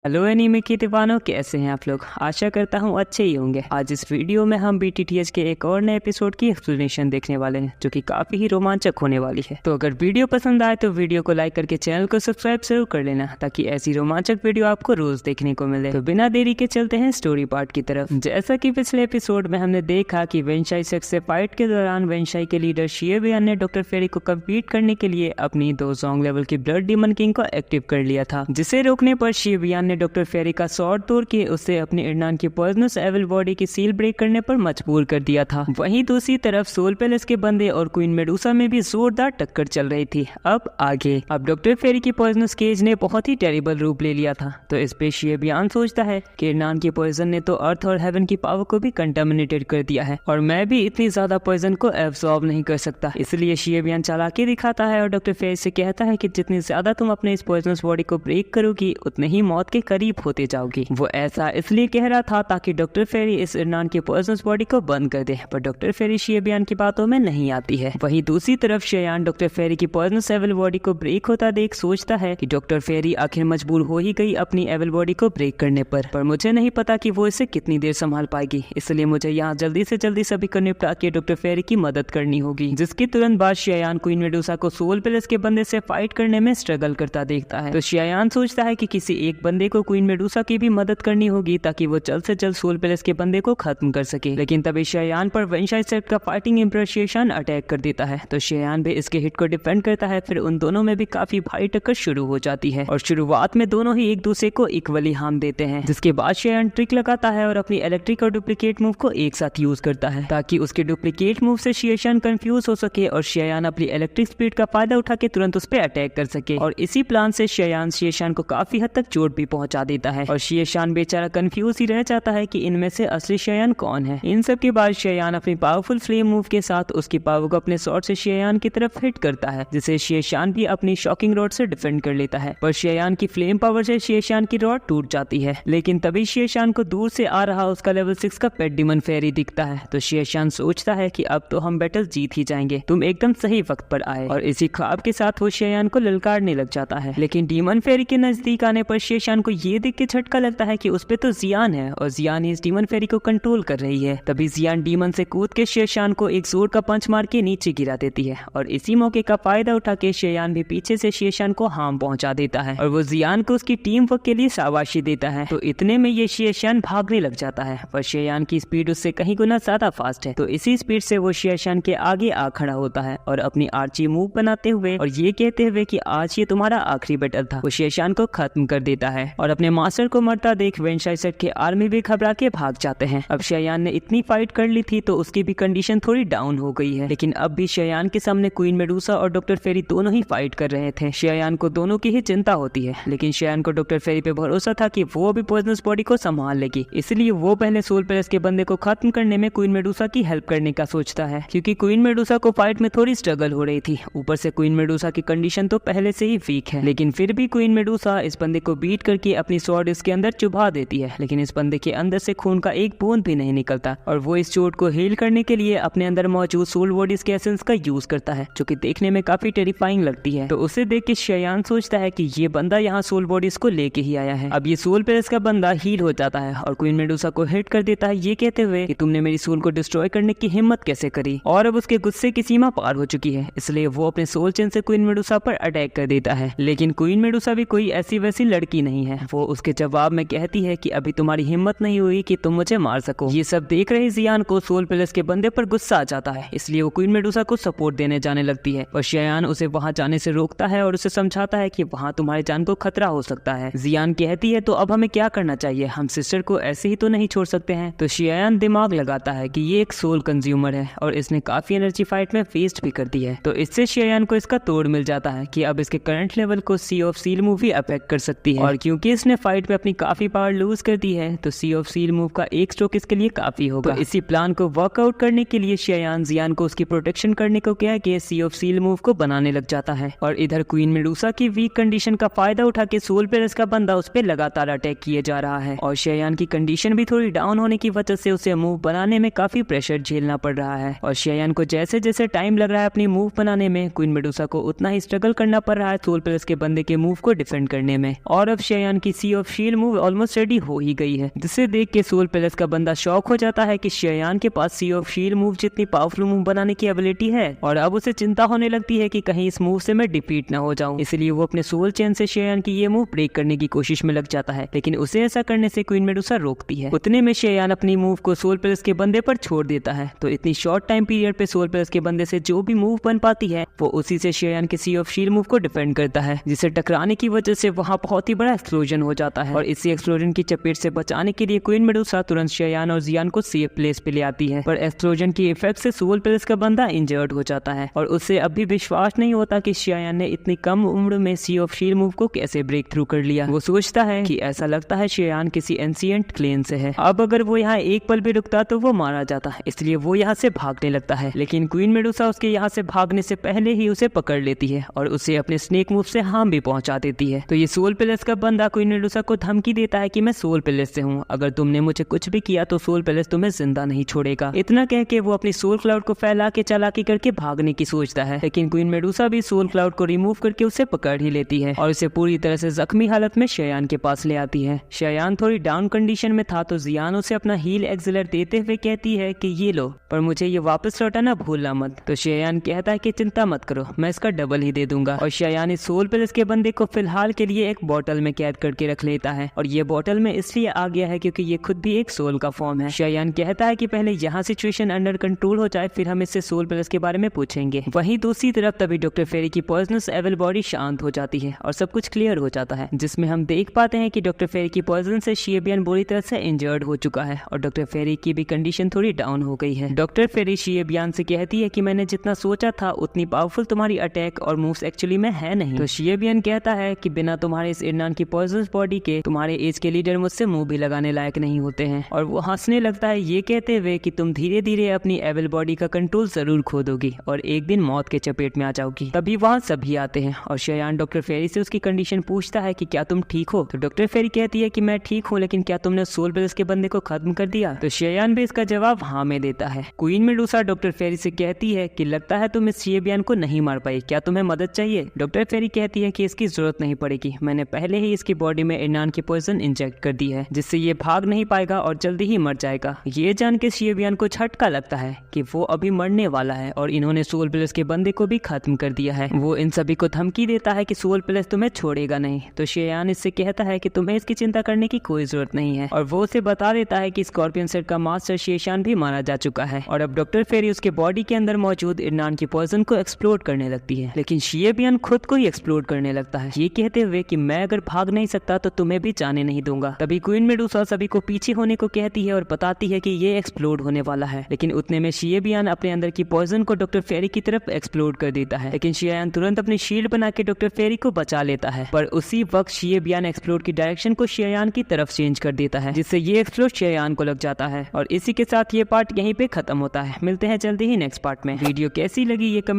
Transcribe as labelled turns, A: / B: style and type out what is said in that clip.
A: Hello anime के दीवानों, कैसे हैं आप लोग। आशा करता हूँ अच्छे ही होंगे। आज इस वीडियो में हम बीटीटीएच के एक और नए एपिसोड की एक्सप्लेनेशन देखने वाले हैं, जो कि काफी ही रोमांचक होने वाली है। तो अगर वीडियो पसंद आए तो वीडियो को लाइक करके चैनल को सब्सक्राइब जरूर कर लेना, ताकि ऐसी रोमांचक वीडियो आपको रोज देखने को मिले। तो बिना देरी के चलते हैं स्टोरी पार्ट की तरफ। जैसा की पिछले एपिसोड में हमने देखा कि वेंशाई सेक्स से फाइट के दौरान वेंशाई के लीडर शिएबियान ने डॉक्टर फेरी को कम्पीट करने के लिए अपनी 2 जोंग लेवल की ब्लड डीमन किंग को एक्टिव कर लिया था, जिसे रोकने पर शिएबियान ने डॉक्टर फेरी का स्वॉर्ड तोड़ के उसे अपनी इरनान की पॉइजनस एविल बॉडी की सील ब्रेक करने पर मजबूर कर दिया था। वहीं दूसरी तरफ सोल पैलेस के बंदे और क्वीन मेडुसा में भी जोरदार टक्कर चल रही थी। अब डॉक्टर फेरी की पॉइजनस केज ने बहुत ही टेरिबल रूप ले लिया था। तो इस पे शिएबियान सोचता है कि इरनान की पॉइजन ने तो अर्थ और हेवन की पावर को भी कंटामिनेटेड कर दिया है, और मैं भी इतनी ज्यादा पॉइजन को एब्सॉर्ब नहीं कर सकता। इसलिए शिएबियान चालाकी दिखाता है और डॉक्टर फेरी से कहता है कि जितनी ज्यादा तुम अपने इस पॉइजनस बॉडी को ब्रेक करोगी, उतने ही मौत के करीब होते जाओगी। वो ऐसा इसलिए कह रहा था ताकि डॉक्टर फेरी इस इरनान की पॉइजनस बॉडी को बंद कर दे, पर डॉक्टर फेरी शिएबियान की बातों में नहीं आती है। वहीं दूसरी तरफ शियान डॉक्टर फेरी की पॉइजनस एविल बॉडी को ब्रेक होता देख सोचता है कि डॉक्टर फेरी आखिर मजबूर हो ही गई अपनी एविल बॉडी को ब्रेक करने पर मुझे नहीं पता कि वो इसे कितनी देर संभाल पाएगी। इसलिए मुझे यहाँ जल्दी से जल्दी सभी को निपटा के डॉक्टर फेरी की मदद करनी होगी। जिसके तुरंत बाद शियान क्वीन मेडुसा को सोल पैलेस के बंदे से फाइट करने में स्ट्रगल करता देखता है। तो शियान सोचता है कि किसी एक बंदे को क्वीन मेडुसा की भी मदद करनी होगी, ताकि वो जल्द से जल्द सोल पैलेस के बंदे को खत्म कर सके। लेकिन तभी शियान पर वेंशाई सेक्ट का फाइटिंग एम्परर शियान अटैक कर देता है। तो शियान भी इसके हिट को डिफेंड करता है। फिर उन दोनों में भी काफी भारी टक्कर शुरू हो जाती है, और शुरुआत में दोनों ही एक दूसरे को इक्वली हार्म देते हैं। जिसके बाद शियान ट्रिक लगाता है और अपनी इलेक्ट्रिक और डुप्लीकेट मूव को एक साथ यूज करता है, ताकि उसके डुप्लीकेट मूव से शियान कंफ्यूज हो सके और शियान अपनी इलेक्ट्रिक स्पीड का फायदा उठा के तुरंत उस पर अटैक कर सके। और इसी प्लान से शियान को काफी हद तक चोट भी पहुंचा देता है, और शियान बेचारा कंफ्यूज ही रह जाता है कि इनमें से असली शियान कौन है। इन सब के बाद शियान अपनी पावरफुल फ्लेम मूव के साथ उसकी पावर को अपने स्वॉर्ड से शियान की तरफ हिट करता है, जिसे शियान भी अपनी शॉकिंग रॉड से डिफेंड कर लेता है। पर शियान की फ्लेम पावर से शियान की रॉड टूट जाती है। लेकिन तभी शियान को दूर से आ रहा उसका लेवल 6 का पेट डीमन फेरी दिखता है। तो शियान सोचता है कि अब तो हम बैटल जीत ही जाएंगे, तुम एकदम सही वक्त पर आए। और इसी ख्वाब के साथ वो शियान को ललकारने लग जाता है। लेकिन डीमन फेरी के नजदीक आने पर शियान को ये देख के झटका लगता है कि उस पे तो जियान है, और जियान इस डीमन फेरी को कंट्रोल कर रही है। तभी जियान डीमन से कूद के शियान को एक जोर का पंच मार के नीचे गिरा देती है, और इसी मौके का फायदा उठा के शियान भी पीछे से शियान को हार्म पहुंचा देता है, और वो जियान को उसकी टीम वर्क के लिए शाबाशी देता है। तो इतने में ये शियान भागने लग जाता है, पर शियान की स्पीड उससे कहीं गुना ज्यादा फास्ट है। तो इसी स्पीड से वो शियान के आगे आ खड़ा होता है, और अपनी आर्ची मूव बनाते हुए और ये कहते हुए कि आज ये तुम्हारा आखिरी बैटल था, वो शियान को खत्म कर देता है। और अपने मास्टर को मरता देख वेंशाई सेक्ट के आर्मी भी घबरा के भाग जाते हैं। अब शियान ने इतनी फाइट कर ली थी तो उसकी भी कंडीशन थोड़ी डाउन हो गई है। लेकिन अब भी शियान के सामने क्वीन मेडुसा और डॉक्टर फेरी दोनों ही फाइट कर रहे थे। शियान को दोनों की ही चिंता होती है, लेकिन शियान को डॉक्टर फेरी पे भरोसा था कि वो भी पॉइजनस बॉडी को संभाल लेगी। इसलिए वो पहले सोल पैलेस के बंदे को खत्म करने में क्वीन मेडुसा की हेल्प करने का सोचता है, क्योंकि क्वीन मेडुसा को फाइट में थोड़ी स्ट्रगल हो रही थी। ऊपर से क्वीन मेडुसा की कंडीशन तो पहले से ही वीक है। लेकिन फिर भी क्वीन मेडुसा इस बंदे को बीट करके अपनी स्वॉर्ड इसके अंदर चुभा देती है। लेकिन इस बंदे के अंदर से खून का एक बूंद भी नहीं निकलता, और वो इस चोट को हील करने के लिए अपने अंदर मौजूद सोल बॉडीज के एसेंस का यूज करता है, जो कि देखने में काफी टेरिफाइंग लगती है। तो उसे देख के शियान सोचता है कि ये बंदा यहाँ सोल बॉडीज को लेके ही आया है। अब ये सोल पैलेस का बंदा हील हो जाता है और क्वीन मेडुसा को हिट कर देता है, ये कहते हुए कि तुमने मेरी सोल को डिस्ट्रॉय करने की हिम्मत कैसे करी। और अब उसके गुस्से की सीमा पार हो चुकी है, इसलिए वो अपने सोल चेन से क्वीन मेडुसा पर अटैक कर देता है। लेकिन क्वीन मेडुसा भी कोई ऐसी वैसी लड़की नहीं है। वो उसके जवाब में कहती है कि अभी तुम्हारी हिम्मत नहीं हुई कि तुम मुझे मार सको। ये सब देख रहे जियान को सोल पैलेस के बंदे पर गुस्सा आ जाता है, इसलिए वो क्वीन मेडुसा को सपोर्ट देने जाने लगती है। और शियान उसे वहां जाने से रोकता है और उसे समझाता है कि वहां तुम्हारी जान को खतरा हो सकता है। जियान कहती है तो अब हमें क्या करना चाहिए, हम सिस्टर को ऐसे ही तो नहीं छोड़ सकते हैं। तो शियान दिमाग लगाता है कि ये एक सोल कंज्यूमर है और इसने काफी एनर्जी फाइट में वेस्ट भी कर दी है। तो इससे शियान को इसका तोड़ मिल जाता है कि अब इसके करंट लेवल को सी ऑफ सील मूव भी अफेक्ट कर सकती है। और क्योंकि इसने फाइट में अपनी काफी पावर लूज कर दी है, तो सी ऑफ सील मूव का एक स्ट्रोक इसके लिए काफी होगा। तो इसी प्लान को वर्कआउट करने के लिए शियान जियान को उसकी प्रोटेक्शन करने को कह के सी ऑफ सील मूव को बनाने लग जाता है। और इधर क्वीन मेडुसा की वीक कंडीशन का फायदा उठा के सोल पैलेस का बंदा उस पर लगातार अटैक किए जा रहा है, और शियान की कंडीशन भी थोड़ी डाउन होने की वजह से उसे मूव बनाने में काफी प्रेशर झेलना पड़ रहा है। और शियान को जैसे जैसे टाइम लग रहा है अपनी मूव बनाने में, क्वीन मेडुसा को उतना ही स्ट्रगल करना पड़ रहा है सोल पैलेस के बंदे के मूव को डिफेंड करने में। और अब शियान शेयान की सी of shield move almost ready हो ही गई है, जिसे देख के सोल पैलेस का बंदा शॉक हो जाता है कि शेयान के पास सी ऑफ शील्ड मूव जितनी पावरफुल मूव बनाने की एबिलिटी है, और अब उसे चिंता होने लगती है कि कहीं इस मूव से मैं डिफीट ना हो जाऊं। इसलिए वो अपने सोल चेन से शेयान की ये मूव ब्रेक करने की कोशिश में लग जाता है, लेकिन उसे ऐसा करने से क्वीन मेडुसा रोकती है। उतने में शेयान अपनी मूव को सोल पैलेस के बंदे पर छोड़ देता है, तो इतनी शॉर्ट टाइम पीरियड पे सोल पैलेस के बंदे से जो भी मूव बन पाती है वो उसी से शेयान के सी ऑफ शील्ड मूव को डिफेंड करता है, जिसे टकराने की वजह से वहाँ बहुत ही बड़ा एक्सप्लोजन हो जाता है। और इसी एक्सप्लोजन की चपेट से बचाने के लिए क्वीन मेडुसा तुरंत शेयान और जियान को सेफ प्लेस पे ले आती है, पर एक्सप्लोजन की इफेक्ट से सोल पैलेस का बंदा इंजर्ड हो जाता है और उससे अभी विश्वास नहीं होता कि शेयान ने इतनी कम उम्र में सी ऑफ शील्ड मूव को कैसे ब्रेक थ्रू कर लिया। वो सोचता है कि ऐसा लगता है शेयान किसी एंशिएंट क्लेन से है, अब अगर वो यहाँ एक पल भी रुकता तो वो मारा जाता, इसलिए वो यहाँ से भागने लगता है। लेकिन क्वीन मेडुसा उसके यहाँ से भागने से पहले ही उसे पकड़ लेती है और उसे अपने स्नेक मूव से हार्म भी पहुंचा देती है। तो ये सोल पैलेस का बंदा क्वीन मेडुसा को धमकी देता है कि मैं सोल पैलेस से हूँ, अगर तुमने मुझे कुछ भी किया तो सोल पैलेस तुम्हें जिंदा नहीं छोड़ेगा। इतना कह के वो अपनी सोल क्लाउड को फैला के चालाकी करके भागने की सोचता है, लेकिन क्वीन मेडुसा भी सोल क्लाउड को रिमूव करके उसे पकड़ ही लेती है और उसे पूरी तरह से जख्मी हालत में शेयान के पास ले आती है। शेयान थोड़ी डाउन कंडीशन में था, तो जियान उसे अपना हील एक्सेलर देते हुए कहती है कि ये लो, पर मुझे ये वापस लौटाना भूलना मत। तो शेयान कहता है कि चिंता मत करो, मैं इसका डबल ही दे दूंगा। और शेयान इस सोल पैलेस के बंदे को फिलहाल के लिए एक बोतल में कैद करके रख लेता है, और ये बोतल में इसलिए आ गया है क्योंकि ये खुद भी एक सोल का फॉर्म है। शेयान कहता है कि पहले यहाँ सिचुएशन अंडर कंट्रोल हो जाए, फिर हम इससे सोल पैलेस के बारे में पूछेंगे। वहीं दूसरी तरफ तभी डॉक्टर फेरी की पॉइजनस एविल बॉडी शांत हो जाती है और सब कुछ क्लियर हो जाता है, जिसमें हम देख पाते हैं कि डॉक्टर फेरी की पॉइजन से शिएबियन बुरी तरह से इंजर्ड हो चुका है और डॉक्टर फेरी की भी कंडीशन थोड़ी डाउन हो गई है। डॉक्टर फेरी शिएबियन से कहती है कि मैंने जितना सोचा था उतनी पावरफुल तुम्हारी अटैक और मूव्स एक्चुअली में है नहीं। तो शिएबियन कहता है कि बिना तुम्हारे इस इरनान की पॉइजनस बॉडी के तुम्हारे एज के लीडर मुझसे मुंह भी लगाने लायक नहीं होते हैं, और वो हंसने लगता है ये कहते हुए कि तुम धीरे धीरे अपनी एविल बॉडी का कंट्रोल जरूर खो दोगी और एक दिन मौत के चपेट में आ जाओगी। तभी वहाँ सभी आते हैं और शेयान डॉक्टर फेरी से उसकी कंडीशन पूछता है कि क्या तुम ठीक हो। तो डॉक्टर फेरी कहती है कि मैं ठीक हूँ, लेकिन क्या तुमने सोल पैलेस के बंदे को खत्म कर दिया। तो शेयान भी इसका जवाब हाँ में देता है। क्वीन मेडुसा डॉक्टर फेरी से कहती है कि लगता है तुम इस शिएबियन को नहीं मार पाई, क्या तुम्हें मदद चाहिए। डॉक्टर फेरी कहती है कि इसकी जरूरत नहीं पड़ेगी, मैंने पहले ही इसकी बॉडी में इरनान की पॉइजन इंजेक्ट कर दी है, जिससे ये भाग नहीं पाएगा और जल्दी ही मर जाएगा। ये जान के शिएबियन को झटका लगता है कि वो अभी मरने वाला है और इन्होंने सोल पैलेस के बंदे को भी खत्म कर दिया है। वो इन सभी को धमकी देता है कि सोल पैलेस तुम्हें छोड़ेगा नहीं। तो शेयान इससे कहता है कि तुम्हें इसकी चिंता करने की कोई जरूरत नहीं है, और वो उसे बता देता है कि स्कॉर्पियन सेट का मास्टर शेशान भी मारा जा चुका है और अब डॉक्टर फेरी उसके बॉडी के अंदर मौजूद इरनान की पॉइजन को एक्सप्लोड करने लगती है, लेकिन शिएबियन खुद को ही एक्सप्लोड करने लगता है, ये कहते हुए कि मैं अगर भाग नहीं सकता तो तुम्हें भी जाने नहीं दूंगा। तभी क्वीन मेडुसा सभी को पीछे होने को कहती है और बताती है कि ये एक्सप्लोड होने वाला है, लेकिन उतने में शिएबियन अपने अंदर की पॉइजन को डॉक्टर फेरी की तरफ एक्सप्लोड कर देता है, लेकिन शेयान तुरंत अपनी शील्ड बना के डॉक्टर फेरी को बचा लेता है। पर उसी वक्त शिएबियन एक्सप्लोड की डायरेक्शन को शेयान की तरफ चेंज कर देता है, जिससे ये एक्सप्लोड शेयान को लग जाता है। और इसी के साथ ये पार्ट यहीं पे खत्म होता है। मिलते हैं जल्दी ही नेक्स्ट पार्ट में। वीडियो कैसी लगी ये